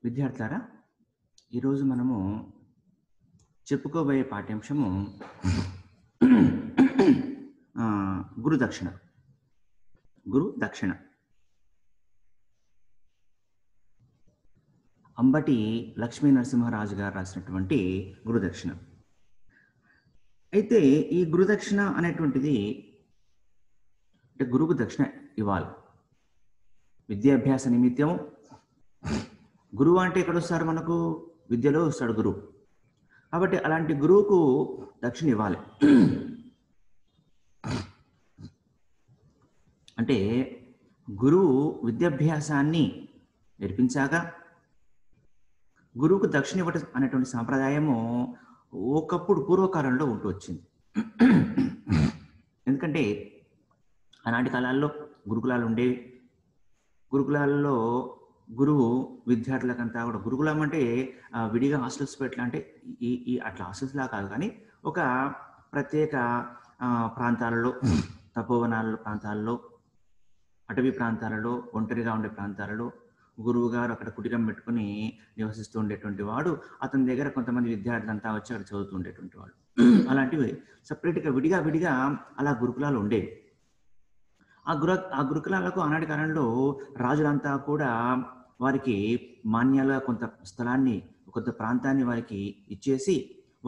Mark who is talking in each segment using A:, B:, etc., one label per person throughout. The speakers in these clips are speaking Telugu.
A: విద్యార్థులారా, ఈరోజు మనము చెప్పుకోబోయే పాఠ్యాంశము గురుదక్షిణ. గురుదక్షిణ అంబటి లక్ష్మీ నరసింహరాజు గారు రాసినటువంటి గురుదక్షిణ. అయితే ఈ గురుదక్షిణ అనేటువంటిది అంటే గురువుకు దక్షిణ ఇవ్వాలి. విద్యాభ్యాస నిమిత్తం గురువు అంటే ఎక్కడ వస్తారు? మనకు విద్యలో వస్తాడు గురువు. కాబట్టి అలాంటి గురువుకు దక్షిణ ఇవ్వాలి. అంటే గురువు విద్యాభ్యాసాన్ని నేర్పించాక గురువుకు దక్షిణ ఇవ్వటం అనేటువంటి సాంప్రదాయము ఒకప్పుడు పూర్వకాలంలో ఉంటూ వచ్చింది. ఎందుకంటే ఆనాటి కాలాల్లో గురుకులాలు ఉండేవి. గురుకులాల్లో గురువు విద్యార్థులకంతా కూడా, గురుకులం అంటే విడిగా హాస్టల్స్ పెట్టాల అంటే ఈ అట్లా హాస్టల్స్లా కాదు, కానీ ఒక ప్రత్యేక ప్రాంతాలలో, తపోవనాల ప్రాంతాల్లో, అటవీ ప్రాంతాలలో, ఒంటరిగా ఉండే ప్రాంతాలలో గురువు గారు అక్కడ కుటీరం పెట్టుకుని నివసిస్తూ ఉండేటువంటి వాడు. అతని దగ్గర కొంతమంది విద్యార్థులంతా వచ్చి అక్కడ చదువుతూ ఉండేటువంటి వాడు. అలాంటివి సపరేట్గా విడిగా అలా గురుకులాలు ఉండేవి. ఆ గురుకులాలకు ఆనాటి కాలంలో రాజులంతా కూడా వారికి మాన్యాల కొంత స్థలాన్ని, కొంత ప్రాంతాన్ని వారికి ఇచ్చేసి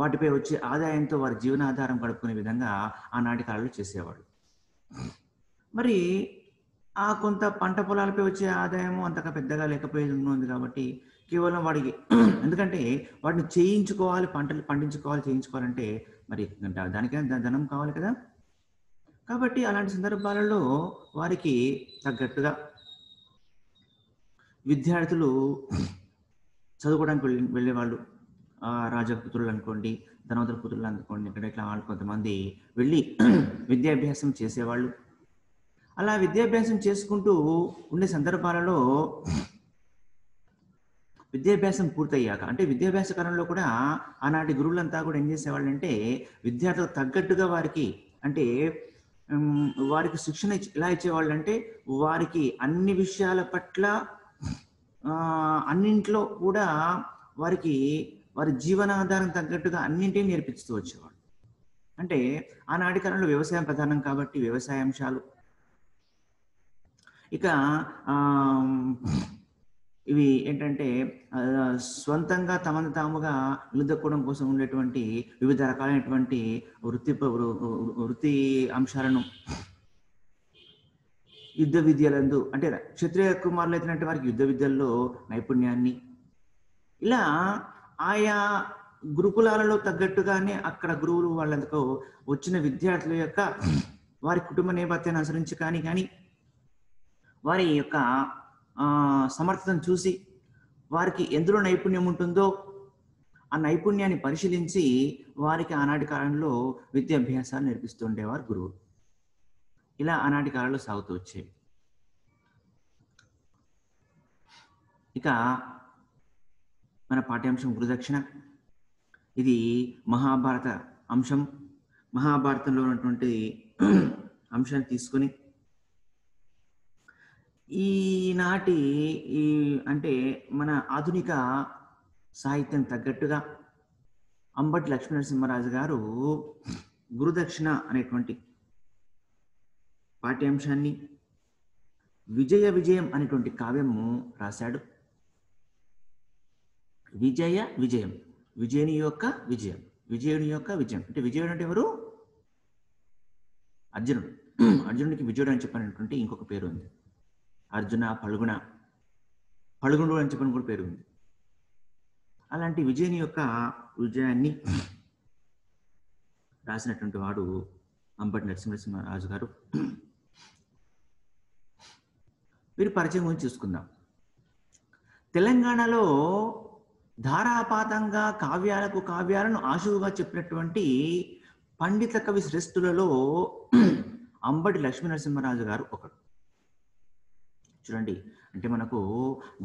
A: వాటిపై వచ్చే ఆదాయంతో వారి జీవనాధారం గడుపుకునే విధంగా ఆనాటి కాలంలో చేసేవాడు. మరి ఆ కొంత పంట పొలాలపై వచ్చే ఆదాయము అంతగా పెద్దగా లేకపోయేది ఉంది కాబట్టి కేవలం వాడికి, ఎందుకంటే వాటిని చేయించుకోవాలి, పంటలు పండించుకోవాలి, చేయించుకోవాలంటే మరి దానికైనా ధనం కావాలి కదా. కాబట్టి అలాంటి సందర్భాలలో వారికి తగ్గట్టుగా విద్యార్థులు చదువుకోవడానికి వెళ్ళేవాళ్ళు. రాజపుత్రులు అనుకోండి, ధనవంతుల పుత్రులు అనుకోండి, ఇక్కడ ఇట్లా వాళ్ళు కొంతమంది వెళ్ళి విద్యాభ్యాసం చేసేవాళ్ళు. అలా విద్యాభ్యాసం చేసుకుంటూ ఉండే సందర్భాలలో విద్యాభ్యాసం పూర్తయ్యాక, అంటే విద్యాభ్యాస కాలంలో కూడా ఆనాటి గురువులంతా కూడా ఏం చేసేవాళ్ళు అంటే విద్యార్థులకు తగ్గట్టుగా వారికి, అంటే వారికి శిక్షణ ఎలా ఇచ్చేవాళ్ళు అంటే వారికి అన్ని విషయాల పట్ల అన్నింట్లో కూడా వారికి వారి జీవనాధారం తగ్గట్టుగా అన్నింటినీ నేర్పిస్తూ వచ్చేవాళ్ళు. అంటే ఆనాటి కాలంలో వ్యవసాయం ప్రధానం కాబట్టి వ్యవసాయ అంశాలు, ఇక ఇవి ఏంటంటే స్వంతంగా తమను తాముగా నిలదొక్కడం కోసం ఉండేటువంటి వివిధ రకాలైనటువంటి వృత్తి అంశాలను, యుద్ధ విద్యలందు, అంటే క్షత్రియ కుమారులు అయినటువంటి వారికి యుద్ధ విద్యల్లో నైపుణ్యాన్ని, ఇలా ఆయా గురుకులాలలో తగ్గట్టుగానే అక్కడ గురువులు వాళ్ళకు వచ్చిన విద్యార్థుల యొక్క వారి కుటుంబ నేపథ్యాన్ని అనుసరించి కానీ వారి యొక్క సమర్థతను చూసి వారికి ఎందులో నైపుణ్యం ఉంటుందో ఆ నైపుణ్యాన్ని పరిశీలించి వారికి ఆనాటి కాలంలో విద్యాభ్యాసాలు నేర్పిస్తూ ఉండేవారు గురువు. ఇలా ఆనాటి కాలంలో సాగుతూ వచ్చేవి. ఇక మన పాఠ్యాంశం గురుదక్షిణ. ఇది మహాభారత అంశం. మహాభారతంలో ఉన్నటువంటి అంశాన్ని తీసుకొని ఈనాటి అంటే మన ఆధునిక సాహిత్యం తగ్గట్టుగా అంబటి లక్ష్మీ నరసింహరాజు గారు గురుదక్షిణ అనేటువంటి పాఠ్యాంశాన్ని విజయం అనేటువంటి కావ్యము రాశాడు. విజయం, విజయుని యొక్క విజయం, విజయుని యొక్క విజయం. అంటే విజయుడు అంటే ఎవరు? అర్జునుడు. అర్జునుడికి విజయుడు అని చెప్పినటువంటి ఇంకొక పేరు ఉంది. అర్జున, పలుగుడు అని చెప్పని కూడా పేరు ఉంది. అలాంటి విజయుని యొక్క విజయాన్ని రాసినటువంటి వాడు అంబటి నరసింహరాజు గారు. వీరి పరిచయం గురించి చూసుకుందాం. తెలంగాణలో ధారాపాతంగా కావ్యాలను ఆశువుగా చెప్పినటువంటి పండిత కవి శ్రేష్ఠులలో అంబటి లక్ష్మీ నరసింహరాజు గారు ఒకడు. చూడండి, అంటే మనకు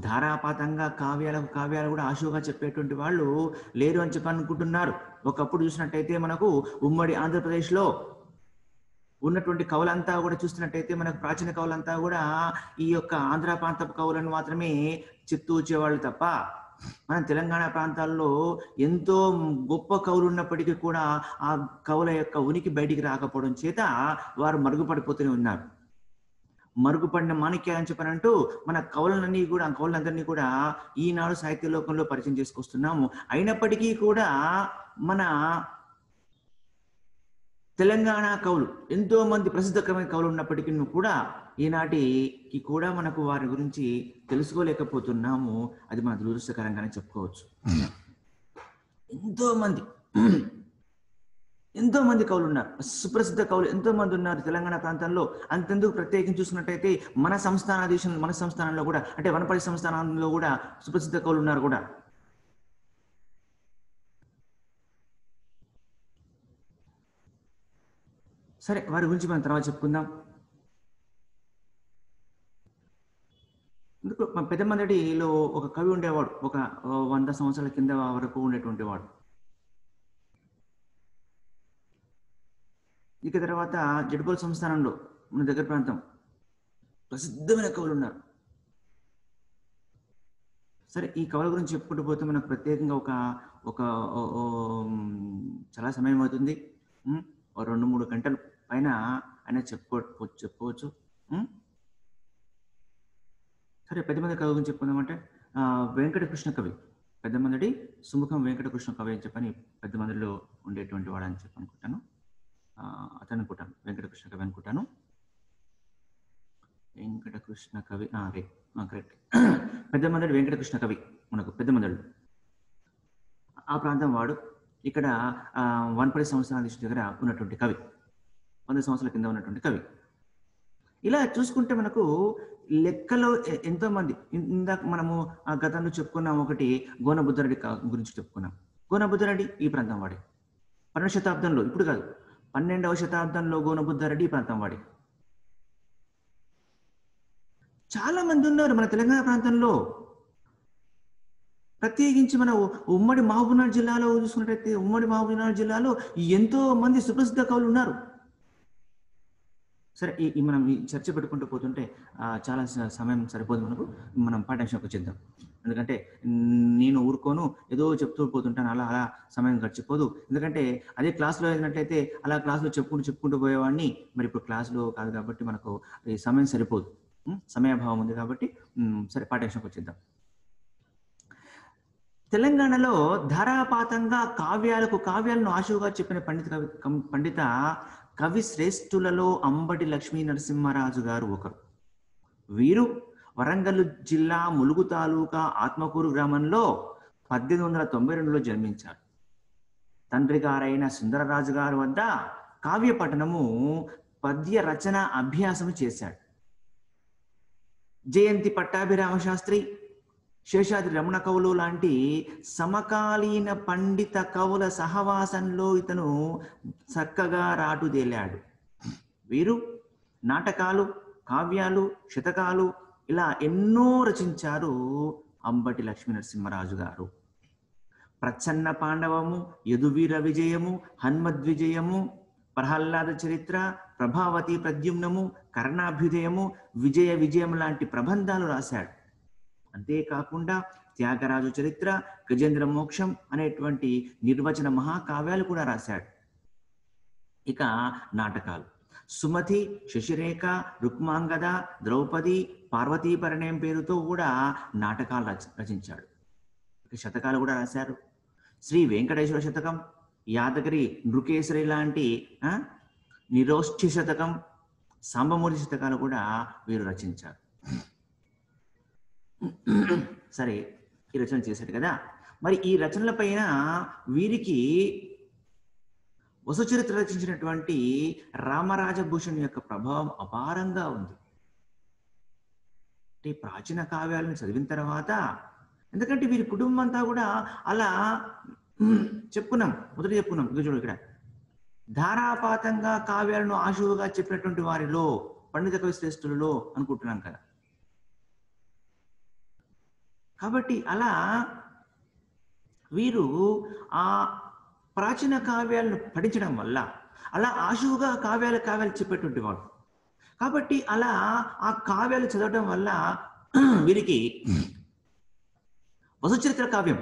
A: ధారాపాతంగా కావ్యాలు కూడా ఆశువుగా చెప్పేటువంటి వాళ్ళు లేరు అని చెప్పి అనుకుంటున్నారు. ఒకప్పుడు చూసినట్టయితే మనకు ఉమ్మడి ఆంధ్రప్రదేశ్లో ఉన్నటువంటి కవులంతా కూడా చూస్తున్నట్టయితే మనకు ప్రాచీన కవులంతా కూడా ఈ యొక్క ఆంధ్ర ప్రాంతపు కవులను మాత్రమే చెప్తూ వచ్చేవాళ్ళు తప్ప మన తెలంగాణ ప్రాంతాల్లో ఎంతో గొప్ప కవులు ఉన్నప్పటికీ కూడా ఆ కవుల యొక్క ఉనికి బయటికి రాకపోవడం చేత వారు మరుగుపడిపోతూనే ఉన్నారు. మరుగుపడిన మాణిక్యాలని చెప్పనంటూ మన కవులందరినీ కూడా ఈనాడు సాహిత్య లోకంలో పరిచయం చేసుకొస్తున్నాము. అయినప్పటికీ కూడా మన తెలంగాణ కవులు ఎంతో మంది ప్రసిద్ధకరమైన కవులు ఉన్నప్పటికీ కూడా ఈనాటికి కూడా మనకు వారి గురించి తెలుసుకోలేకపోతున్నాము. అది మన దురదృష్టకరంగానే చెప్పుకోవచ్చు. ఎంతో మంది కవులు ఉన్నారు, సుప్రసిద్ధ కవులు ఎంతో మంది ఉన్నారు తెలంగాణ ప్రాంతంలో. అంతెందుకు ప్రత్యేకించి చూసుకున్నట్టయితే మన సంస్థానంలో కూడా, అంటే వనపర్తి సంస్థానంలో కూడా సుప్రసిద్ధ కవులు ఉన్నారు కూడా. సరే, వారి గురించి మనం తర్వాత చెప్పుకుందాం. ఎందుకు పెద్దమందడిలో ఒక కవి ఉండేవాడు, ఒక 100 సంవత్సరాల కింద వరకు ఉండేటువంటి వాడు. ఇక తర్వాత జడ్బోల్ సంస్థానంలో మన దగ్గర ప్రాంతం ప్రసిద్ధమైన కవులు ఉన్నారు. సరే, ఈ కవుల గురించి చెప్పుకుంటూ పోతే మనకు ప్రత్యేకంగా ఒక చాలా సమయం అవుతుంది. 2-3 గంటల పైన ఆయన చెప్పుకోవచ్చు. సరే, పెద్దమంది కవి గురించి చెప్పుకుందామంటే వెంకటకృష్ణ కవి, పెద్దమందడి సుముఖం వెంకటకృష్ణ కవి అని చెప్పని పెద్దమందిలో ఉండేటువంటి వాడు అని చెప్పి అనుకుంటాను. వెంకటకృష్ణ కవి అనుకుంటాను. వెంకటకృష్ణ కవి కరెక్ట్. పెద్దమందడి వెంకటకృష్ణ కవి మనకు పెద్దమందడు ఆ ప్రాంతం వాడు. ఇక్కడ వనపర్తి సంస్థానాధీశ దగ్గర ఉన్నటువంటి కవి, 100 సంవత్సరాల కింద ఉన్నటువంటి కవి. ఇలా చూసుకుంటే మనకు లెక్కలో ఎంతో మంది, ఇందాక మనము గతంలో చెప్పుకున్నాం, ఒకటి గోనబుద్ధరెడ్డి గురించి చెప్పుకున్నాం. గోనబుద్ధరెడ్డి ఈ ప్రాంతం వాడే. 12వ శతాబ్దంలో, ఇప్పుడు కాదు 12వ శతాబ్దంలో గోనబుద్ధరెడ్డి ఈ ప్రాంతం వాడే. చాలా మంది ఉన్నారు మన తెలంగాణ ప్రాంతంలో. ప్రత్యేకించి మన ఉమ్మడి మహబూబ్నగర్ జిల్లాలో చూసుకున్నట్టయితే, ఉమ్మడి మహబూబ్నగర్ జిల్లాలో ఎంతో మంది సుప్రసిద్ధ కవులు ఉన్నారు. సరే, మనం ఈ చర్చ పెట్టుకుంటూ పోతుంటే చాలా సమయం సరిపోదు మనకు. మనం పాఠ్యాంశానికి వచ్చేద్దాం. ఎందుకంటే నేను ఊరుకోను, ఏదో చెప్తూ పోతుంటాను, అలా సమయం గడిచిపోదు. ఎందుకంటే అదే క్లాస్లో అయినట్లయితే అలా క్లాస్లో చెప్పుకుంటూ పోయేవాడిని. మరి ఇప్పుడు క్లాస్లో కాదు కాబట్టి మనకు ఈ సమయం సరిపోదు, సమయాభావం ఉంది కాబట్టి. సరే, పాఠ్యాంశానికి వచ్చేద్దాం. తెలంగాణలో ధారాపాతంగా కావ్యాలను ఆశువుగా చెప్పిన పండిత కవి శ్రేష్ఠులలో అంబటి లక్ష్మీ నరసింహరాజు గారు ఒకరు. వీరు వరంగల్ జిల్లా ములుగు తాలూకా ఆత్మకూరు గ్రామంలో 1892లో జన్మించారు. తండ్రి గారైన సుందరరాజు గారి వద్ద కావ్య పఠనము, పద్య రచన అభ్యాసము చేశాడు. జయంతి పట్టాభిరామ శాస్త్రి, శేషాద్రి రమణ కవులు లాంటి సమకాలీన పండిత కవుల సహవాసంలో ఇతను చక్కగా రాటుదేలాడు. వీరు నాటకాలు, కావ్యాలు, శతకాలు ఇలా ఎన్నో రచించారు. అంబటి లక్ష్మీ నరసింహరాజు గారు ప్రచ్ఛన్న పాండవము, యదువీర విజయము, హన్మద్విజయము, ప్రహ్లాద చరిత్ర, ప్రభావతి ప్రద్యుమ్నము, కర్ణాభ్యుదయము, విజయం లాంటి ప్రబంధాలు రాశాడు. అంతేకాకుండా త్యాగరాజు చరిత్ర, గజేంద్ర మోక్షం అనేటువంటి నిర్వచన మహాకావ్యాలు కూడా రాశాడు. ఇక నాటకాలు, సుమతి, శశిరేఖ, రుక్మాంగద, ద్రౌపది, పార్వతీ పరిణయం పేరుతో కూడా నాటకాలు రచించాడు. ఇక శతకాలు కూడా రాశారు. శ్రీ వెంకటేశ్వర శతకం, యాదగిరి నృకేశ్వరి లాంటి నిరోష్ఠి శతకం, సాంబమూర్తి శతకాలు కూడా వీరు రచించారు. సరే, ఈ రచన చేశాడు కదా. మరి ఈ రచనల పైన వీరికి వసుచరిత్ర రచించినటువంటి రామరాజభూషణ్ యొక్క ప్రభావం అపారంగా ఉంది. అంటే ప్రాచీన కావ్యాలను చదివిన తర్వాత, ఎందుకంటే వీరి కుటుంబం అంతా కూడా అలా మొదట చెప్పుకున్నాం. చూడు, ఇక్కడ ధారాపాతంగా కావ్యాలను ఆశువుగా చెప్పినటువంటి వారిలో, పండిత కవి శ్రేష్ఠులలో అనుకుంటున్నాం కదా. కాబట్టి అలా వీరు ఆ ప్రాచీన కావ్యాలను పఠించడం వల్ల అలా ఆశువుగా కావ్యాలు చెప్పేటువంటి వాడు. కాబట్టి అలా ఆ కావ్యాలు చదవడం వల్ల వీరికి వసుచరిత్ర కావ్యం,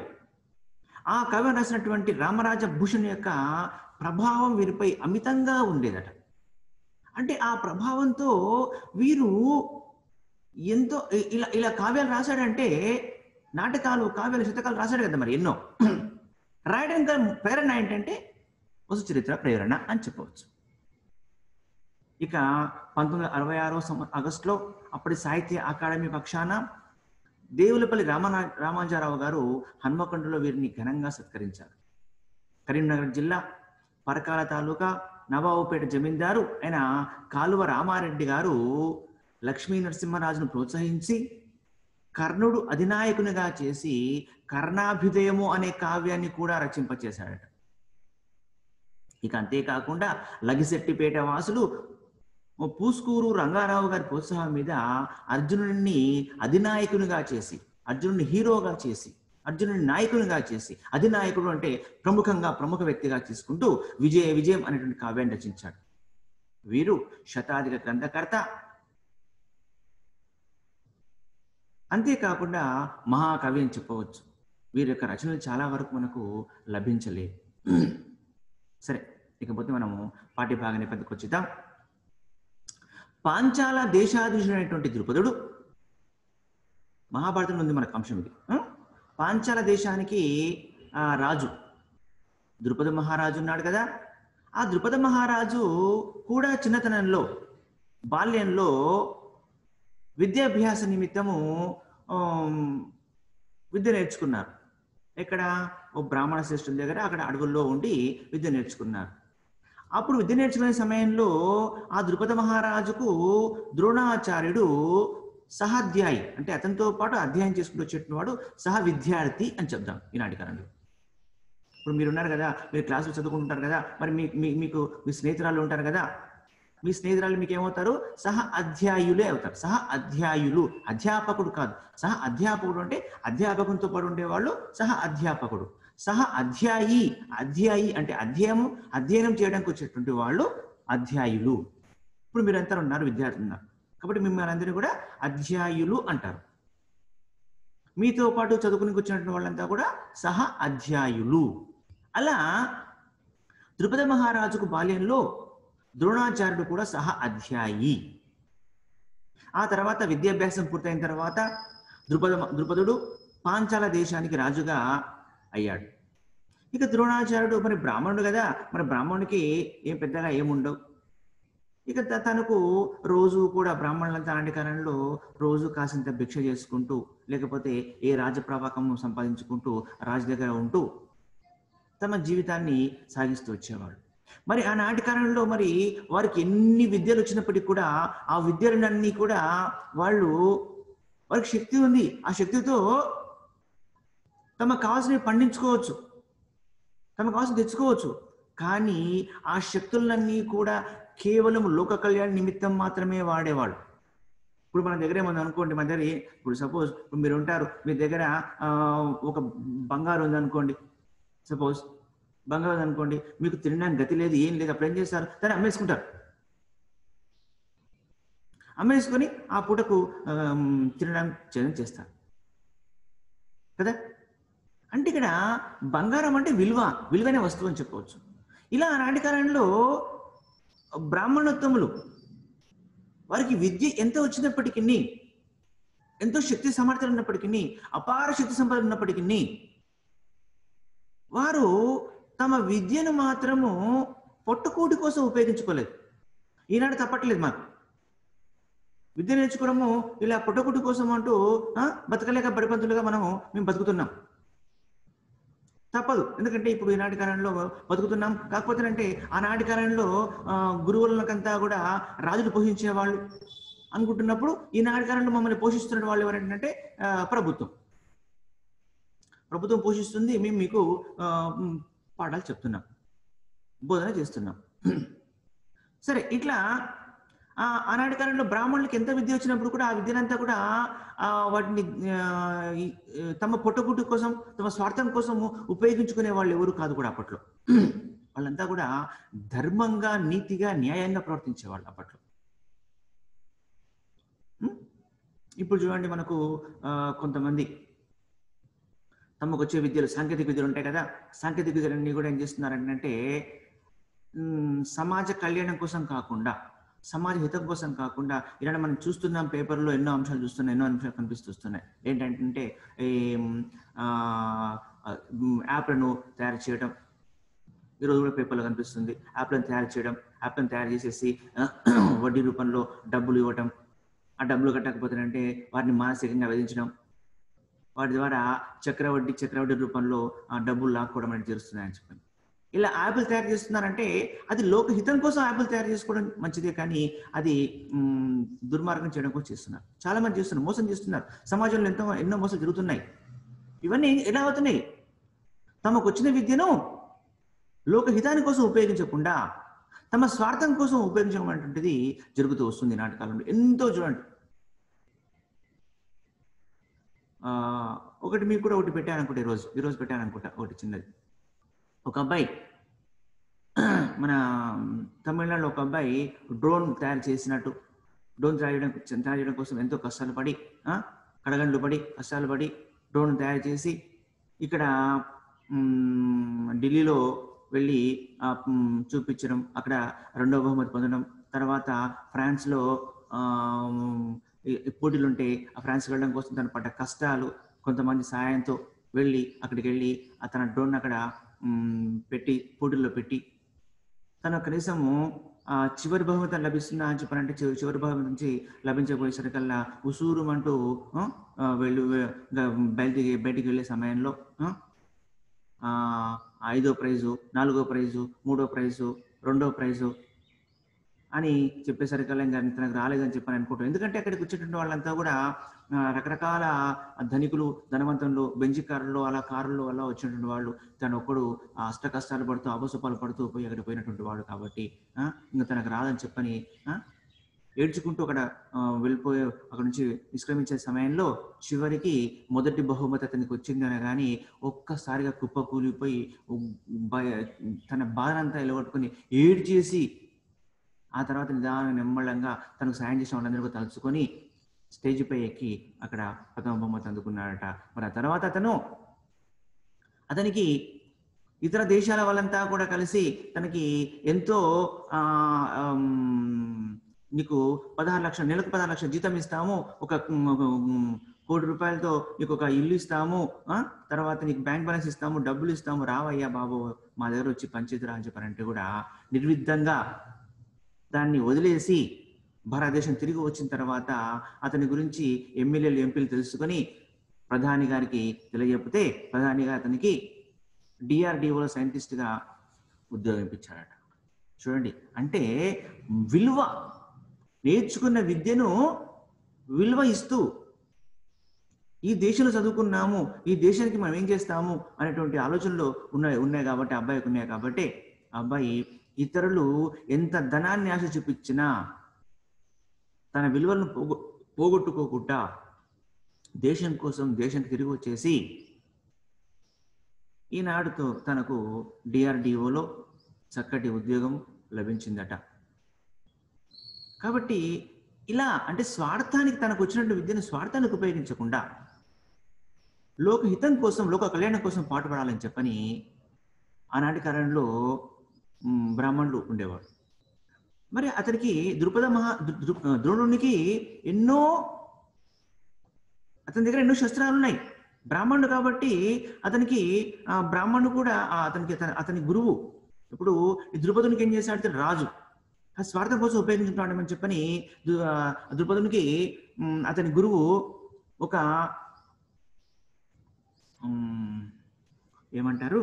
A: ఆ కావ్యం రాసినటువంటి రామరాజ భూషణ్ యొక్క ప్రభావం వీరిపై అమితంగా ఉండేదట. అంటే ఆ ప్రభావంతో వీరు ఎంతో ఇలా ఇలా కావ్యాలు రాశాడంటే, నాటకాలు, కావ్యాలు, శతకాలు రాశాడు కదా మరి ఎన్నో. రాయడానికి ప్రేరణ ఏంటంటే వసుచరిత్ర ప్రేరణ అని చెప్పవచ్చు. ఇక 1966 ఆగస్టులో అప్పటి సాహిత్య అకాడమీ పక్షాన దేవులపల్లి రామాంజారావు గారు హన్మకొండలో వీరిని ఘనంగా సత్కరించారు. కరీంనగర్ జిల్లా పరకాల తాలూకా నవాబుపేట జమీందారు అయిన కాలువ రామారెడ్డి గారు లక్ష్మీ నరసింహరాజును ప్రోత్సహించి కర్ణుడు అధినాయకునిగా చేసి కర్ణాభ్యుదయము అనే కావ్యాన్ని కూడా రచింపచేశాడట. ఇక అంతేకాకుండా లగిశెట్టిపేట వాసులు పూస్కూరు రంగారావు గారి ప్రోత్సాహం మీద అర్జునుడిని అధినాయకునిగా చేసి, అర్జునుడిని హీరోగా చేసి, అర్జునుడిని నాయకునిగా చేసి, అధినాయకుడు అంటే ప్రముఖ వ్యక్తిగా తీసుకుంటూ విజయం అనేటువంటి కావ్యాన్ని రచించాడు. వీరు శతాధిక గ్రంథకర్త. అంతేకాకుండా మహాకవి అని చెప్పవచ్చు. వీరి యొక్క రచనలు చాలా వరకు మనకు లభించలేదు. సరే, ఇకపోతే మనము పాఠ్యభాగ నేపథ్యకు వచ్చేద్దాం. పాంచాల దేశాధీశుడైనటువంటి ద్రుపదుడు, మహాభారతంలో ఉంది మనకు అంశం ఇది. పాంచాల దేశానికి రాజు ద్రుపద మహారాజు ఉన్నాడు కదా. ఆ ద్రుపద మహారాజు కూడా చిన్నతనంలో, బాల్యంలో విద్యాభ్యాస నిమిత్తము విద్య నేర్చుకున్నారు. ఎక్కడ? ఓ బ్రాహ్మణ శ్రేష్ఠుల దగ్గర, అక్కడ అడవుల్లో ఉండి విద్య నేర్చుకున్నారు. అప్పుడు విద్య నేర్చుకునే సమయంలో ఆ ద్రుపద మహారాజుకు ద్రోణాచార్యుడు సహాధ్యాయి, అంటే అతనితో పాటు అధ్యయనం చేసుకుంటూ వచ్చేవాడు, సహ విద్యార్థి అని చెప్దాం ఈనాటి కాలంలో. ఇప్పుడు మీరు ఉన్నారు కదా, మీరు క్లాసులు చదువుకుంటుంటారు కదా, మరి మీకు మీ స్నేహితురాలు ఉంటారు కదా, మీ స్నేహితురాలు మీకు ఏమవుతారు? సహ అధ్యాయులే అవుతారు. సహ అధ్యాయులు, అధ్యాపకుడు కాదు. సహ అధ్యాపకుడు అంటే అధ్యాపకునితో పాటు ఉండేవాళ్ళు సహ అధ్యాపకుడు. సహ అధ్యాయి అంటే అధ్యయనం చేయడానికి వచ్చేటువంటి వాళ్ళు అధ్యాయులు. ఇప్పుడు మీరంతా ఉన్నారు, విద్యార్థులు ఉన్నారు, కాబట్టి మిమ్మల్ని అందరినీ కూడా అధ్యాయులు అంటారు. మీతో పాటు చదువుకుని వచ్చినటువంటి వాళ్ళంతా కూడా సహ అధ్యాయులు. అలా ద్రుపద మహారాజుకు బాల్యంలో ద్రోణాచార్యుడు కూడా సహ అధ్యాయి. ఆ తర్వాత విద్యాభ్యాసం పూర్తయిన తర్వాత ద్రుపదుడు పాంచాల దేశానికి రాజుగా అయ్యాడు. ఇక ద్రోణాచార్యుడు మరి బ్రాహ్మణుడు కదా, మరి బ్రాహ్మణుడికి ఏం పెద్దగా ఏముండవు. ఇక తనకు రోజు కూడా బ్రాహ్మణులంతా నాటి కాలంలో రోజు కాసింత భిక్ష చేసుకుంటూ, లేకపోతే ఏ రాజప్రవాకము సంపాదించుకుంటూ రాజు దగ్గర ఉంటూ తమ జీవితాన్ని సాగిస్తూ వచ్చేవాడు. మరి ఆనాటి కాలంలో మరి వారికి ఎన్ని విద్యలు వచ్చినప్పటికీ కూడా ఆ విద్యలన్నీ కూడా వారికి శక్తి ఉంది, ఆ శక్తితో తమకు కావాల్సినవి పండించుకోవచ్చు, తమకు కావాల్సిన తెచ్చుకోవచ్చు. కానీ ఆ శక్తులన్నీ కూడా కేవలం లోక కళ్యాణ నిమిత్తం మాత్రమే వాడేవాడు. ఇప్పుడు మన దగ్గర ఏమన్నా అనుకోండి, మన దగ్గర ఇప్పుడు సపోజ్ మీరు ఉంటారు, మీ దగ్గర ఒక బంగారు ఉంది అనుకోండి, సపోజ్ బంగారు అనుకోండి, మీకు తినడానికి గతి లేదు, ఏం లేదు, అప్పుడు ఏం చేస్తారు? దాన్ని అమ్మేసుకుంటారు. అమ్మేసుకొని ఆ పూటకు తినడానికి చేస్తారు కదా. అంటే ఇక్కడ బంగారం అంటే విలువైన వస్తువు అని చెప్పవచ్చు. ఇలా ఆనాటి కాలంలో బ్రాహ్మణోత్తములు వారికి విద్య ఎంత వచ్చినప్పటికీ, ఎంతో శక్తి సామర్థ్యాలు ఉన్నప్పటికీ, అపార శక్తి సంపద ఉన్నప్పటికీ వారు తమ విద్యను మాత్రము పొట్టుకూటి కోసం ఉపయోగించుకోలేదు. ఈనాడు తప్పట్లేదు, మాకు విద్య నేర్చుకోవడము ఇలా పొట్టుకూటి కోసం అంటూ బతకలేక బడిపంతులుగా మేము బతుకుతున్నాం. తప్పదు, ఎందుకంటే ఇప్పుడు ఈనాటి కాలంలో బతుకుతున్నాం. కాకపోతే అంటే ఆనాటి కాలంలో గురువులకంతా కూడా రాజులు పోషించేవాళ్ళు అనుకుంటున్నప్పుడు, ఈనాటి కాలంలో మమ్మల్ని పోషిస్తున్న వాళ్ళు ఎవరంటే ప్రభుత్వం పోషిస్తుంది. మేము మీకు పాఠాలు చెప్తున్నాం, బోధన చేస్తున్నాం. సరే, ఇట్లా ఆనాటి కాలంలో బ్రాహ్మణులకి ఎంత విద్య వచ్చినప్పుడు కూడా ఆ విద్యనంతా కూడా వాటిని తమ పొట్టగుడ్డు కోసం, తమ స్వార్థం కోసం ఉపయోగించుకునే వాళ్ళు ఎవరు కాదు కూడా అప్పట్లో. వాళ్ళంతా కూడా ధర్మంగా, నీతిగా, న్యాయంగా ప్రవర్తించేవాళ్ళు అప్పట్లో. ఇప్పుడు చూడండి మనకు కొంతమంది తమకు వచ్చే విద్యలు, సాంకేతిక విద్యలు ఉంటాయి కదా, సాంకేతిక విద్యలన్నీ కూడా ఏం చేస్తున్నారంటే సమాజ కళ్యాణం కోసం కాకుండా, సమాజ హితం కోసం కాకుండా, ఇలా మనం చూస్తున్నాం పేపర్లో ఎన్నో అంశాలు చూస్తున్నాం, ఎన్నో అంశాలు కనిపిస్తున్నాయి. ఏంటంటే ఈ యాప్లను తయారు చేయడం, ఈరోజు కూడా పేపర్లో కనిపిస్తుంది. యాప్లను తయారు చేయడం, యాప్లను తయారు చేసేసి వడ్డీ రూపంలో డబ్బులు ఇవ్వటం, ఆ డబ్బులు కట్టకపోతేనంటే వారిని మానసికంగా వేధించడం, వాటి ద్వారా చక్రవడ్డీ రూపంలో డబ్బులు లాక్కోవడం అనేది జరుగుతున్నాయని చెప్పండి. ఇలా యాప్లు తయారు చేస్తున్నారంటే అది లోకహితం కోసం యాప్లు తయారు చేసుకోవడం మంచిదే, కానీ అది దుర్మార్గం చేయడం కోసం చేస్తున్నారు. చాలా మంది చేస్తున్నారు, మోసం చేస్తున్నారు. సమాజంలో ఎన్నో మోసాలు జరుగుతున్నాయి. ఇవన్నీ ఎలా అవుతున్నాయి? తమకు వచ్చిన విద్యను లోకహితాని కోసం ఉపయోగించకుండా తమ స్వార్థం కోసం ఉపయోగించడం అనేటువంటిది జరుగుతూ వస్తుంది నాటి కాలంలో. ఎంతో చూడండి. ఒకటి మీకు కూడా ఒకటి పెట్టాననుకుంటా, ఈరోజు పెట్టాననుకుంటా ఒకటి చిన్నది. ఒక అబ్బాయి, మన తమిళనాడులో ఒక అబ్బాయి డ్రోన్ తయారు చేసినట్టు, డ్రోన్ తయారు చేయడం కోసం ఎంతో కష్టాలు పడి, కడగండ్లు పడి, కష్టాలు పడి డ్రోన్ తయారు చేసి ఇక్కడ ఢిల్లీలో వెళ్ళి చూపించడం, అక్కడ 2వ బహుమతి పొందడం, తర్వాత ఫ్రాన్స్లో పోటీలు ఉంటే ఆ ఫ్రాన్స్ వెళ్ళడం కోసం తను పడ్డ కష్టాలు, కొంతమంది సహాయంతో అక్కడికి వెళ్ళి తన డ్రోన్ అక్కడ పెట్టి పోటీల్లో పెట్టి తను కనీసము చివరి బహుమతి లభిస్తుందా అని చెప్పారంటే చివరి బహుమతి నుంచి లభించబోయేసరికల్లా ఉసూరుమంటూ బయటికి వెళ్ళే సమయంలో 5వ ప్రైజు, 4వ ప్రైజు, 3వ ప్రైజు, 2వ ప్రైజు అని చెప్పేసరికల్లా ఇంకా తనకు రాలేదని చెప్పని అనుకుంటాం. ఎందుకంటే అక్కడికి వచ్చేటువంటి వాళ్ళంతా కూడా రకరకాల ధనికులు, ధనవంతులు, బెంజి కారుల్లో అలా వచ్చినటువంటి వాళ్ళు. తను ఒక్కడు అష్ట కష్టాలు పడుతూ అపసొపాలు పడుతూ పోయి అక్కడ పోయినటువంటి వాడు కాబట్టి ఇంకా తనకు రాదని చెప్పని ఏడ్చుకుంటూ అక్కడ వెళ్ళిపోయి అక్కడ నుంచి నిష్క్రమించే సమయంలో చివరికి మొదటి బహుమతి అతనికి వచ్చిందని కానీ ఒక్కసారిగా కుప్ప కూలిపోయి తన బాధనంతా ఎలగొట్టుకుని ఏడ్చేసి ఆ తర్వాత నిమ్మళంగా తనకు సాయం చేసిన వాళ్ళందరూ తలుచుకొని స్టేజ్ పై ఎక్కి అక్కడ ప్రథమ బహుమతి అందుకున్నాడట. మరి ఆ తర్వాత అతనికి ఇతర దేశాల వాళ్ళంతా కూడా కలిసి తనకి ఎంతో నీకు 16 లక్షలు, నెలకు 16 లక్షల జీతం ఇస్తాము, ఒక 1 కోటి రూపాయలతో నీకు ఒక ఇల్లు ఇస్తాము, తర్వాత నీకు బ్యాంక్ బ్యాలెన్స్ ఇస్తాము, డబ్బులు ఇస్తాము, రావయ్యా బాబు మా దగ్గర వచ్చి పంచేతురా అని చెప్పారంటే కూడా నిర్విద్ధంగా దాన్ని వదిలేసి భారతదేశం తిరిగి వచ్చిన తర్వాత అతని గురించి ఎమ్మెల్యేలు, ఎంపీలు తెలుసుకొని ప్రధాని గారికి తెలియజెప్పితే ప్రధాని గారు అతనికి DRDOలో సైంటిస్ట్గా ఉద్యోగం ఇప్పించాడట. చూడండి, అంటే విలువ, నేర్చుకున్న విద్యను విలువ ఇస్తూ ఈ దేశంలో చదువుకున్నాము, ఈ దేశానికి మనం ఏం చేస్తాము అనేటువంటి ఆలోచనలు ఉన్నాయి కాబట్టి అబ్బాయికి ఉన్నాయి కాబట్టి అబ్బాయి ఇతరులు ఎంత ధనాన్ని ఆశ చూపించినా తన విలువలను పోగొట్టుకోకుండా దేశం కోసం దేశానికి తిరిగి వచ్చేసి ఈనాడుతో తనకు DRDOలో చక్కటి ఉద్యోగం లభించిందట. కాబట్టి ఇలా అంటే స్వార్థానికి, తనకు వచ్చినట్టు విద్యను స్వార్థానికి ఉపయోగించకుండా లోకహితం కోసం, లోక కళ్యాణం కోసం పాటుపడాలని చెప్పని ఆనాటి కాలంలో బ్రాహ్మణులు ఉండేవాడు. మరి అతనికి ద్రోణునికి అతని దగ్గర ఎన్నో శస్త్రాలు ఉన్నాయి. బ్రాహ్మణుడు కాబట్టి అతనికి బ్రాహ్మణుడు కూడా అతని గురువు. ఇప్పుడు ఈ ద్రుపదునికి ఏం చేశాడు? రాజు ఆ స్వార్థం కోసం ఉపయోగించుకుంటాడని చెప్పని ద్రుపదునికి అతని గురువు ఒక ఏమంటారు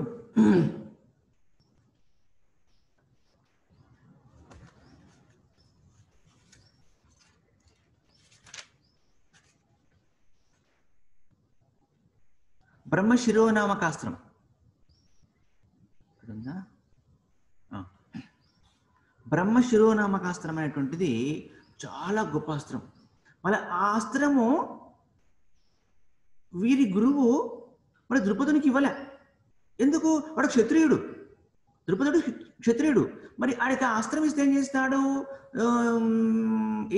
A: బ్రహ్మశిరోనామకాస్త్రం బ్రహ్మశిరోనామకాస్త్రం అనేటువంటిది చాలా గొప్ప అస్త్రం. మళ్ళీ ఆ అస్త్రము వీరి గురువు మరి ద్రుపదునికి ఇవ్వలే. ఎందుకు? వాడు క్షత్రియుడు. ద్రుపదుడు క్షత్రియుడు. మరి ఆడికి ఆ అస్త్రం ఇస్తే ఏం చేస్తాడు?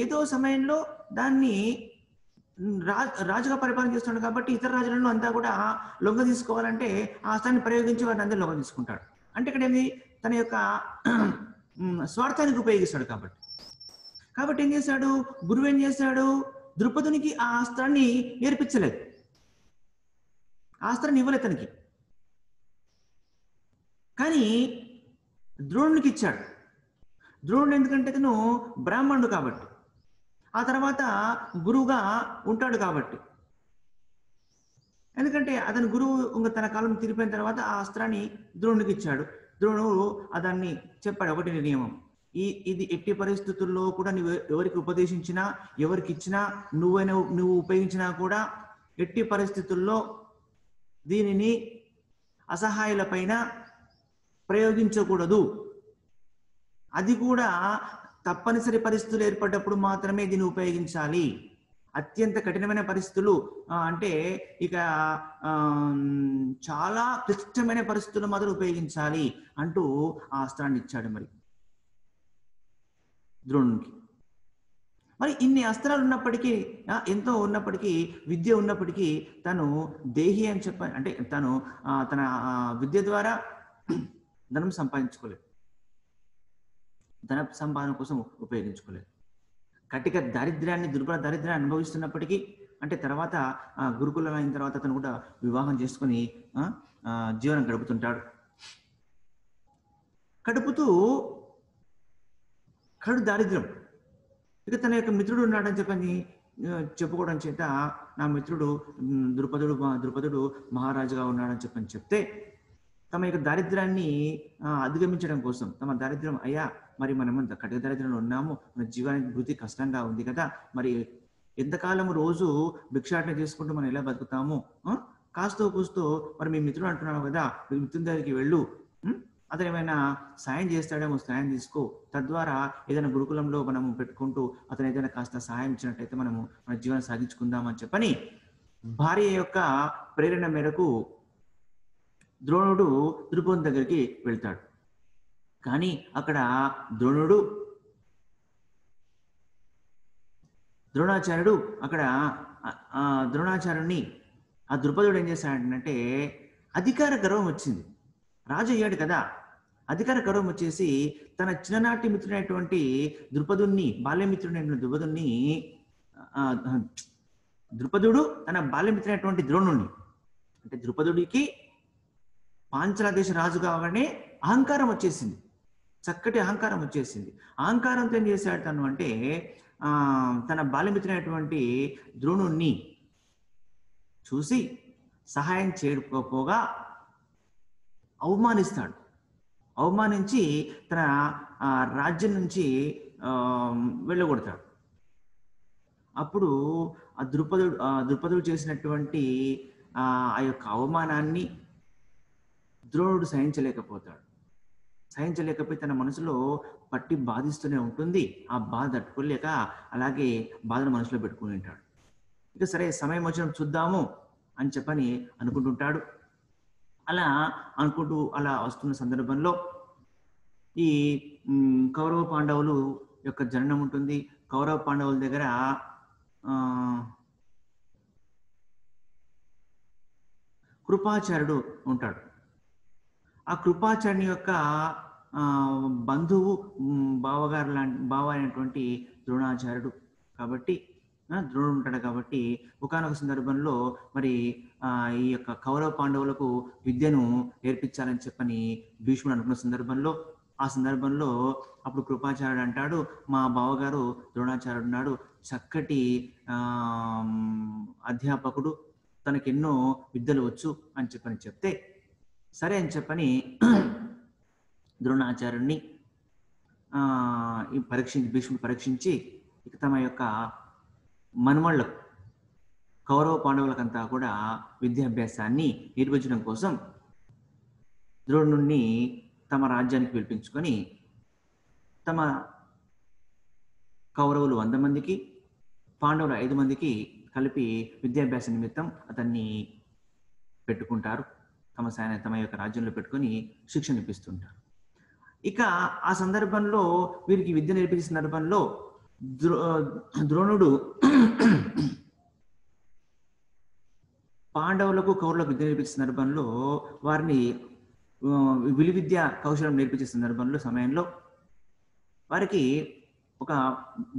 A: ఏదో సమయంలో దాన్ని రాజుగా పరిపాలన చేస్తున్నాడు కాబట్టి ఇతర రాజులను అంతా కూడా లొంగ తీసుకోవాలంటే ఆ అస్త్రాన్ని ప్రయోగించి వారిని అందరూ లొంగ తీసుకుంటాడు. అంటే ఇక్కడ ఏంది? తన యొక్క స్వార్థానికి ఉపయోగిస్తాడు కాబట్టి ఏం చేశాడు? గురువు ఏం చేశాడు? ద్రుపదునికి ఆ అస్త్రాన్ని నేర్పించలేదు, ఆ అస్త్రాన్ని ఇవ్వలేదు తనకి, కానీ ద్రోణునికి ఇచ్చాడు. ద్రోణుడు ఎందుకంటే తను బ్రాహ్మణుడు కాబట్టి, ఆ తర్వాత గురువుగా ఉంటాడు కాబట్టి, ఎందుకంటే అతని గురువు తన కాలం తిరిగిపోయిన తర్వాత ఆ అస్త్రాన్ని ద్రోణుడికి ఇచ్చాడు. ద్రోణుడు దాన్ని చెప్పాడు, ఒకటి నియమం, ఇది ఎట్టి పరిస్థితుల్లో కూడా నువ్వు ఎవరికి ఉపదేశించినా, ఎవరికి ఇచ్చినా, నువ్వు ఉపయోగించినా కూడా ఎట్టి పరిస్థితుల్లో దీనిని అసహాయుల పైన ప్రయోగించకూడదు. అది కూడా తప్పనిసరి పరిస్థితులు ఏర్పడ్డప్పుడు మాత్రమే దీన్ని ఉపయోగించాలి. అత్యంత కఠినమైన పరిస్థితులు అంటే ఇక చాలా క్లిష్టమైన పరిస్థితులు మాత్రం ఉపయోగించాలి అంటూ ఆ అస్త్రాన్ని ఇచ్చాడు మరి ద్రోణునికి. మరి ఇన్ని అస్త్రాలు ఉన్నప్పటికీ, ఎంతో ఉన్నప్పటికీ, విద్య ఉన్నప్పటికీ తను దేహి అని చెప్పాను అంటే తను తన విద్య ద్వారా ధనం సంపాదించుకోలేదు, ధన సంపాదన కోసం ఉపయోగించుకోలేదు. కటిక దారిద్ర్యాన్ని, దుర్బల దారిద్ర్యాన్ని అనుభవిస్తున్నప్పటికీ, అంటే తర్వాత గురుకులం అయిన తర్వాత అతను కూడా వివాహం చేసుకొని జీవనం గడుపుతుంటాడు. కడు దారిద్ర్యం. ఇక తన యొక్క మిత్రుడు ఉన్నాడని చెప్పని చెప్పుకోవడం చేత నా మిత్రుడు ద్రుపదుడు మహారాజుగా ఉన్నాడని చెప్పని చెప్తే, తమ యొక్క దారిద్ర్యాన్ని అధిగమించడం కోసం, తమ దారిద్ర్యం, అయ్యా మరి మనం కటిక దారిద్ర్యంలో ఉన్నాము, మన జీవానికి వృత్తి కష్టంగా ఉంది కదా, మరి ఎంతకాలం రోజు భిక్షాటన చేసుకుంటూ మనం ఎలా బతుకుతాము, కాస్తో కూస్తో మరి మీ మిత్రుడు అంటున్నావు కదా, మీ మిత్రుని దగ్గరికి వెళ్ళు, అతను ఏమైనా సాయం చేస్తాడేమో సాయం తీసుకో, తద్వారా ఏదైనా గురుకులంలో మనము పెట్టుకుంటూ అతను ఏదైనా కాస్త సాయం ఇచ్చినట్టయితే మనము మన జీవనం సాగించుకుందామని చెప్పని భార్య యొక్క ప్రేరణ మేరకు ద్రోణుడు ద్రుపదుని దగ్గరికి వెళ్తాడు. కానీ అక్కడ ద్రోణాచార్యుని ఆ ద్రుపదుడు ఏం చేశాడంటే, అధికార గర్వం వచ్చింది, రాజు అయ్యాడు కదా, అధికార గర్వం వచ్చేసి తన చిన్ననాటి మిత్రుడైనటువంటి ద్రుపదుడు తన బాల్యమిత్రుడైనటువంటి ద్రోణుణ్ణి, అంటే ద్రుపదుడికి పాంచాల దేశ రాజు కావాలనే అహంకారం వచ్చేసింది, చక్కటి అహంకారం వచ్చేసింది. అహంకారంతో ఏం చేశాడు తను అంటే, తన బాల్యమిత్రుడైనటువంటి ద్రోణుణ్ణి చూసి సహాయం చేయకపోగా అవమానించి తన రాజ్యం నుంచి వెళ్ళగొడతాడు. అప్పుడు ఆ ద్రుపదుడు చేసినటువంటి ఆ యొక్క అవమానాన్ని ద్రోణుడు సహించలేకపోయి తన మనసులో పట్టి బాధిస్తూనే ఉంటుంది. ఆ బాధ తట్టుకోలేక అలాగే బాధను మనసులో పెట్టుకుని ఉంటాడు. ఇక సరే సమయం వచ్చిన చూద్దాము అని చెప్పని అనుకుంటుంటాడు. అలా అనుకుంటూ అలా వస్తున్న సందర్భంలో ఈ కౌరవ పాండవులు యొక్క జననం ఉంటుంది. కౌరవ పాండవుల దగ్గర కృపాచార్యుడు ఉంటాడు. ఆ కృపాచార్యుని యొక్క బంధువు బావ అయినటువంటి ద్రోణాచార్యుడు కాబట్టి, ద్రోణుడు ఉంటాడు కాబట్టి ఒకానొక సందర్భంలో మరి ఈ యొక్క కౌరవ పాండవులకు విద్యను నేర్పించాలని చెప్పని భీష్ముడు అనుకున్న సందర్భంలో అప్పుడు కృపాచార్యుడు అంటాడు, మా బావగారు ద్రోణాచార్యుడు ఉన్నాడు, చక్కటి అధ్యాపకుడు, తనకెన్నో విద్యలు వచ్చు అని చెప్పని చెప్తే, సరే అని చెప్పని ద్రోణాచార్యుడిని భీష్ముడు పరీక్షించి ఇక తమ యొక్క మనుమళ్ళకు కౌరవ పాండవులకంతా కూడా విద్యాభ్యాసాన్ని నిర్వహించడం కోసం ద్రోణుణ్ణి తమ రాజ్యానికి పిలిపించుకొని తమ కౌరవులు 100 మందికి, పాండవులు 5 మందికి కలిపి విద్యాభ్యాస నిమిత్తం అతన్ని పెట్టుకుంటారు. తమ యొక్క రాజ్యంలో పెట్టుకొని శిక్షణ ఇప్పిస్తుంటారు. ఇక ఆ సందర్భంలో వీరికి విద్య నేర్పించే సందర్భంలో ద్రోణుడు పాండవులకు కౌరవులకు విద్య నేర్పించే సందర్భంలో వారిని విలువిద్య కౌశలం నేర్పించే సందర్భంలో సమయంలో వారికి ఒక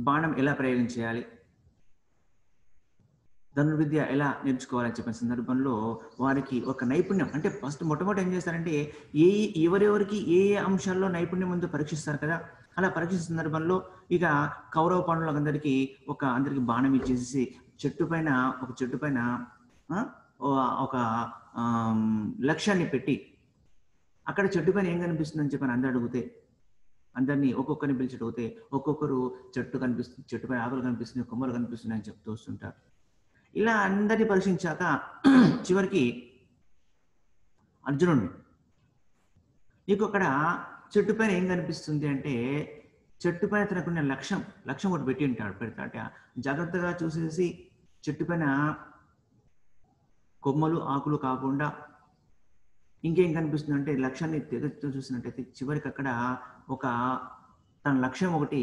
A: బాణం ఎలా ప్రయోగం చేయాలి, ధనుర్విద్య ఎలా నేర్చుకోవాలని చెప్పిన సందర్భంలో వారికి ఒక నైపుణ్యం అంటే ఫస్ట్ మొట్టమొదటి ఏం చేస్తారంటే ఎవరెవరికి ఏ అంశాల్లో నైపుణ్యం ఉందో పరీక్షిస్తారు కదా. అలా పరీక్షించిన సందర్భంలో ఇక కౌరవ పాండవులందరికీ అందరికి బాణం ఇచ్చేసి చెట్టు పైన ఒక లక్ష్యాన్ని పెట్టి అక్కడ చెట్టు పైన ఏం కనిపిస్తుందని చెప్పని అందరినీ ఒక్కొక్కరిని పిలిచి అడిగితే ఒక్కొక్కరు చెట్టు పైన ఆకులు కనిపిస్తుంది, కొమ్మలు కనిపిస్తున్నాయి అని చెప్తూ వస్తుంటారు. ఇలా అందరినీ పరీక్షించాక చివరికి అర్జునుడిని నీకు అక్కడ చెట్టు పైన ఏం కనిపిస్తుంది అంటే చెట్టు పైన తనకున్న లక్ష్యం ఒకటి పెడతాట జాగ్రత్తగా చూసేసి చెట్టు పైన కొమ్మలు ఆకులు కాకుండా ఇంకేం కనిపిస్తుంది అంటే లక్ష్యాన్ని చూసినట్టయితే చివరికి అక్కడ తన లక్ష్యం ఒకటి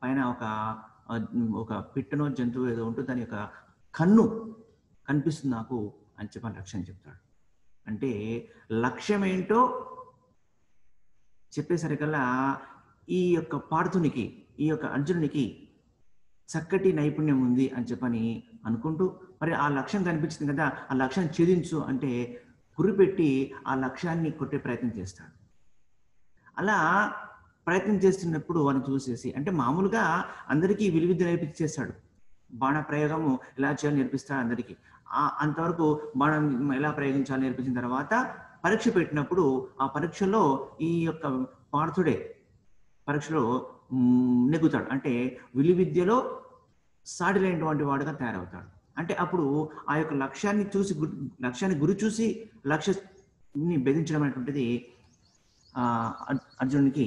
A: పైన ఒక పిట్టనో జంతువు ఏదో ఉంటుంది, దాని యొక్క కన్ను కనిపిస్తుంది నాకు అని చెప్పని లక్ష్యం చెప్తాడు. అంటే లక్ష్యం ఏంటో చెప్పేసరికల్లా ఈ యొక్క పార్థునికి ఈ యొక్క అర్జునునికి చక్కటి నైపుణ్యం ఉంది అని చెప్పని అనుకుంటూ మరి ఆ లక్ష్యం కనిపించింది కదా, ఆ లక్ష్యాన్ని ఛేదించు అంటే గురిపెట్టి ఆ లక్ష్యాన్ని కొట్టే ప్రయత్నం చేస్తాడు. అలా ప్రయత్నం చేస్తున్నప్పుడు వాడిని చూసేసి అంటే మామూలుగా అందరికీ విలువిద్య నేర్పించేస్తాడు, బాణ ప్రయోగము ఎలా చేయాలో నేర్పిస్తాడు అందరికీ. అంతవరకు బాణం ఎలా ప్రయోగించాలో నేర్పించిన తర్వాత పరీక్ష పెట్టినప్పుడు ఆ పరీక్షలో ఈ యొక్క పార్థుడే పరీక్షలో నెగ్గుతాడు. అంటే విలువిద్యలో సాటిలేనటువంటి వాడుగా తయారవుతాడు. అంటే అప్పుడు ఆ యొక్క లక్ష్యాన్ని గురి చూసి లక్ష్యాన్ని భేదించడం అనేటువంటిది అర్జునునికి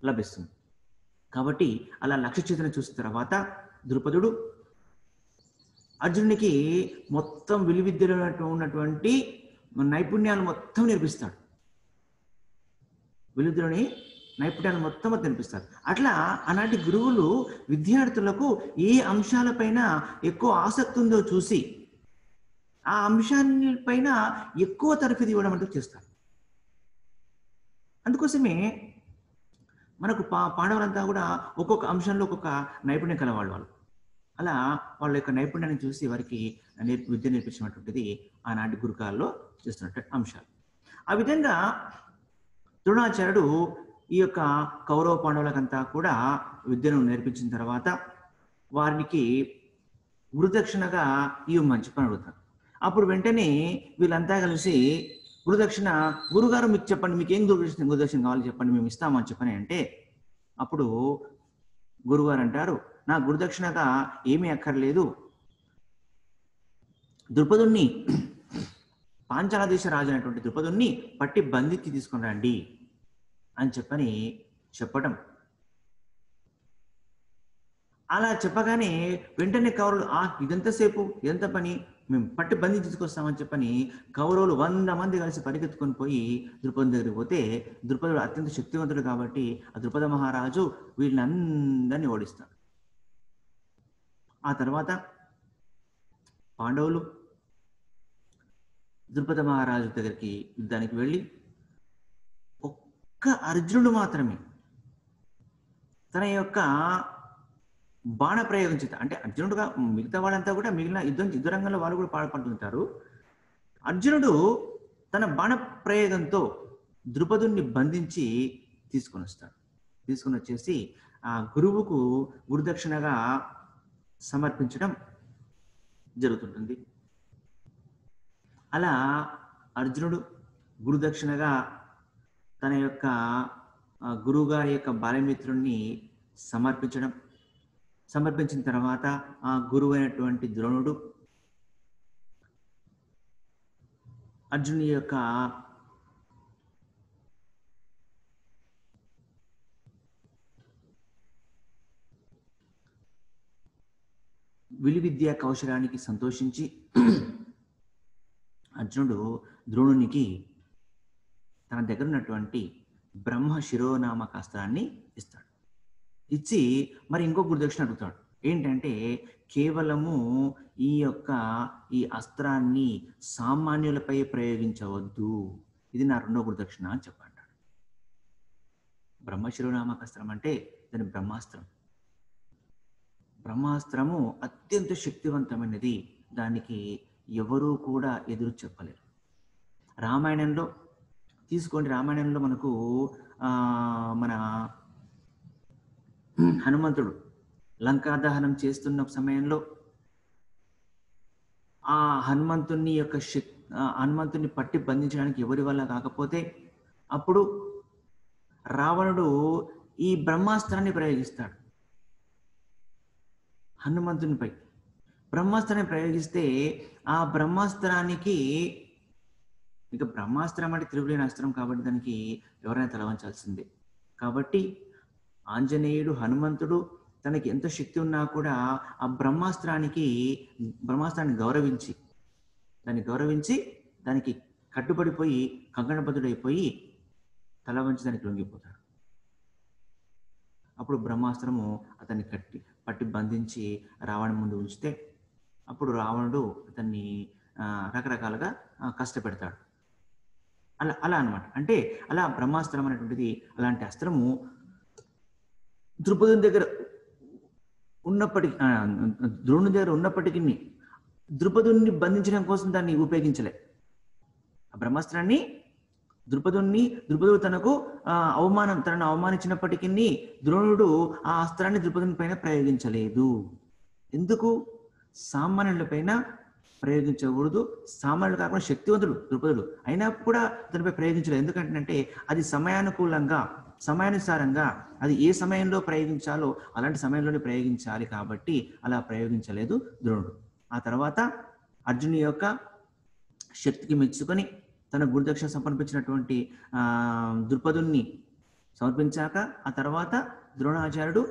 A: లభిస్తుంది. కాబట్టి అలా లక్ష్య చేతన చూసిన తర్వాత ద్రుపదుడు అర్జునునికి మొత్తం విలువిద్యలో ఉన్నటువంటి నైపుణ్యాలు మొత్తం నేర్పిస్తాడు. విలువిద్యలోని నైపుణ్యాలు మొత్తం నేర్పిస్తారు. అట్లా ఆనాటి గురువులు విద్యార్థులకు ఏ అంశాలపైన ఎక్కువ ఆసక్తి ఉందో చూసి ఆ అంశాలపైన ఎక్కువ తరఫీదు ఇవ్వడం అంటూ చేస్తారు. అందుకోసమే మనకు పాండవులంతా కూడా ఒక్కొక్క అంశంలో ఒక్కొక్క నైపుణ్యం కలవాళ్ళు. అలా వాళ్ళ యొక్క నైపుణ్యాన్ని చూసి వారికి విద్య నేర్పించినటువంటిది ఆనాటి గురుకాల్లో చేస్తున్నటువంటి అంశాలు. ఆ విధంగా ద్రోణాచార్యుడు ఈ యొక్క కౌరవ పాండవులకంతా కూడా విద్యను నేర్పించిన తర్వాత వారికి గురుదక్షిణగా ఇవ్వమని చెప్పని అడుగుతారు. అప్పుడు వెంటనే వీళ్ళంతా కలిసి గురుదక్షిణ, గురుగారు మీకు చెప్పండి, మీకు ఏం గురుదక్షిణ కావాలి చెప్పండి, మేము ఇస్తామని చెప్పని అంటే అప్పుడు గురుగారు అంటారు, నా గురుదక్షిణగా ఏమీ అక్కర్లేదు, ద్రుపదుణ్ణి పాంచాల దేశ రాజు అయినటువంటి ద్రుపదుణ్ణి పట్టి బంధించి తీసుకుని రండి అని చెప్పని చెప్పటం. అలా చెప్పగానే వెంటనే కౌరవులు ఇదంతసేపు ఇదంతా పని, మేము పట్టి బంధించి తీసుకొస్తామని చెప్పని కౌరవులు 100 మంది కలిసి పరిగెత్తుకొని పోయి ద్రుపదుని దగ్గరికి పోతే ద్రుపదుడు అత్యంత శక్తివంతుడు కాబట్టి ఆ ద్రుపద మహారాజు వీళ్ళందరినీ ఓడిస్తాడు. ఆ తర్వాత పాండవులు ద్రుపద మహారాజు దగ్గరికి యుద్ధానికి వెళ్ళి ఒక్క అర్జునుడు మాత్రమే తన యొక్క బాణ ప్రయోగం చేత, అంటే అర్జునుడుగా మిగతా వాళ్ళంతా కూడా మిగిలిన యుద్ధ రంగంలో వాళ్ళు కూడా పాల్పడుతుంటారు. అర్జునుడు తన బాణ ప్రయోగంతో ద్రుపదుణ్ణి బంధించి తీసుకొని వచ్చేసి ఆ గురువుకు గురుదక్షిణగా సమర్పించడం జరుగుతుంటుంది. అలా అర్జునుడు గురుదక్షిణగా తన యొక్క గురువుగారి యొక్క బాల్యమిత్రుణ్ణి సమర్పించిన తర్వాత ఆ గురువు అయినటువంటి ద్రోణుడు అర్జునుడి యొక్క విలువిద్యా కౌశలానికి సంతోషించి అర్జునుడు ద్రోణునికి తన దగ్గర ఉన్నటువంటి బ్రహ్మ శిరోనామక అస్త్రాన్ని ఇస్తాడు. ఇచ్చి మరి ఇంకో గురుదక్షిణ అడుగుతాడు. ఏంటంటే కేవలము ఈ అస్త్రాన్ని సామాన్యులపై ప్రయోగించవద్దు, ఇది నా రెండో గురుదక్షిణ అని చెప్పంటాడు. బ్రహ్మ శిరోనామక అస్త్రం అంటే దాని బ్రహ్మాస్త్రం. బ్రహ్మాస్త్రము అత్యంత శక్తివంతమైనది, దానికి ఎవరూ కూడా ఎదురు చెప్పలేరు. రామాయణంలో తీసుకోండి, రామాయణంలో మనకు మన హనుమంతుడు లంకాదహనం చేస్తున్న సమయంలో ఆ హనుమంతుని పట్టి బంధించడానికి ఎవరి వల్ల కాకపోతే అప్పుడు రావణుడు ఈ బ్రహ్మాస్త్రాన్ని ప్రయోగిస్తాడు హనుమంతునిపై. బ్రహ్మాస్త్రాన్ని ప్రయోగిస్తే ఆ బ్రహ్మాస్త్రానికి, ఇక బ్రహ్మాస్త్రం అంటే తిరుగులేని అస్త్రం కాబట్టి దానికి ఎవరైనా తలవంచాల్సిందే. కాబట్టి ఆంజనేయుడు, హనుమంతుడు తనకి ఎంత శక్తి ఉన్నా కూడా ఆ బ్రహ్మాస్త్రాన్ని గౌరవించి దానికి కట్టుబడిపోయి కంకణబద్ధుడైపోయి తల వంచి దానికి లొంగిపోతాడు. అప్పుడు బ్రహ్మాస్త్రము అతన్ని పట్టి బంధించి రావణుడి ముందు ఉంచితే అప్పుడు రావణుడు అతన్ని రకరకాలుగా కష్టపెడతాడు. అలా అనమాట. అంటే అలా బ్రహ్మాస్త్రం అనేటువంటిది అలాంటి అస్త్రము ద్రుపదుని దగ్గర ద్రోణుని దగ్గర ఉన్నప్పటికీ ద్రుపదుని బంధించడం కోసం దాన్ని ఉపయోగించలే. ఆ బ్రహ్మాస్త్రాన్ని ద్రుపదుడు తనను అవమానించినప్పటికీ ద్రోణుడు ఆ అస్త్రాన్ని ద్రుపదుని పైన ప్రయోగించలేదు. ఎందుకు? సామాన్యుల పైన ప్రయోగించకూడదు. సామాన్యులు కాకుండా శక్తివంతుడు ద్రుపదుడు అయినా కూడా దానిపై ప్రయోగించలేదు. ఎందుకంటే అది సమయానుసారంగా అది ఏ సమయంలో ప్రయోగించాలో అలాంటి సమయంలోనే ప్రయోగించాలి కాబట్టి అలా ప్రయోగించలేదు ద్రోణుడు. ఆ తర్వాత అర్జునుని యొక్క శక్తికి మెచ్చుకొని తన గురుదక్షిణ సమర్పించినటువంటి ద్రుపదుని సమర్పించాక ఆ తర్వాత ద్రోణాచార్యుడు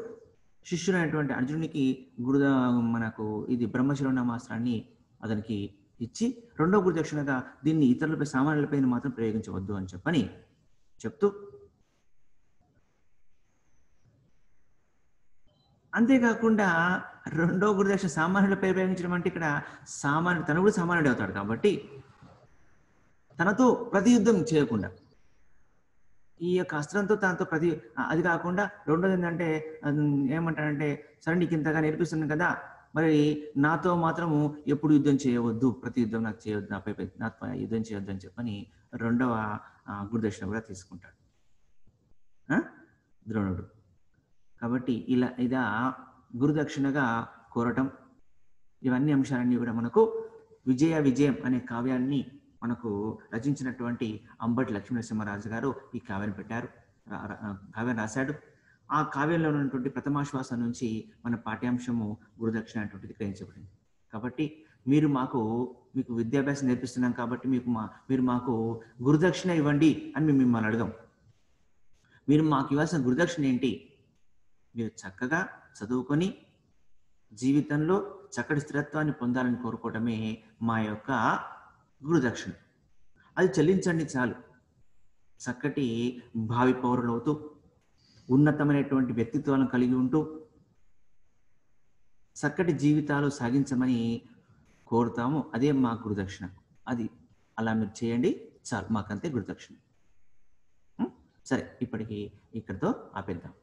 A: శిష్యుడైనటువంటి అర్జునునికి మనకు ఇది బ్రహ్మశిరోనామాస్త్రాన్ని అతనికి ఇచ్చి రెండో గురుదక్షిణగా దీన్ని ఇతరులపై సామాన్యులపై మాత్రం ప్రయోగించవద్దు అని చెప్తూ అంతేకాకుండా రెండో గురుదక్షిణ సామాన్యులపై ప్రయోగించడం అంటే ఇక్కడ తను కూడా సామాన్యుడు అవుతాడు కాబట్టి తనతో ప్రతి యుద్ధం చేయకుండా ఈ యొక్క అస్త్రంతో తనతో అది కాకుండా రెండోది ఏంటంటే ఏమంటాడంటే సరే నీకు ఇంతగా నేర్పిస్తున్నాను కదా మరి నాతో మాత్రము ఎప్పుడు యుద్ధం చేయవద్దు, ప్రతి యుద్ధం నాకు చేయవద్దు, నాపై యుద్ధం చేయొద్దు అని చెప్పని రెండవ గురుదక్షిణ కూడా తీసుకుంటాడు ద్రోణుడు. కాబట్టి ఇలా గురుదక్షిణగా కోరటం, ఇవన్నీ అంశాలన్నీ కూడా మనకు విజయం అనే కావ్యాన్ని మనకు రచించినటువంటి అంబటి లక్ష్మీనరసింహరాజు గారు ఈ కావ్యం రాశాడు. ఆ కావ్యంలో ఉన్నటువంటి ప్రథమాశ్వాస నుంచి మన పాఠ్యాంశము గురుదక్షిణ అనేటువంటిది గ్రహించబడింది. కాబట్టి మీకు విద్యాభ్యాసం నేర్పిస్తున్నాం కాబట్టి మీరు మాకు గురుదక్షిణ ఇవ్వండి అని మేము మిమ్మల్ని అడగం. మీరు మాకు ఇవ్వాల్సిన గురుదక్షిణ ఏంటి? మీరు చక్కగా చదువుకొని జీవితంలో చక్కటి స్థిరత్వాన్ని పొందాలని కోరుకోవటమే మా యొక్క గురుదక్షిణ. అది చెల్లించండి చాలు. చక్కటి భావి పౌరులవుతూ ఉన్నతమైనటువంటి వ్యక్తిత్వాలను కలిగి ఉంటూ చక్కటి జీవితాలు సాగించమని కోరుతాము. అదే మా గురుదక్షిణ. అది అలా మీరు చేయండి చాలు, మాకంతే గురుదక్షిణ. సరే, ఇక్కడితో ఆపేద్దాం.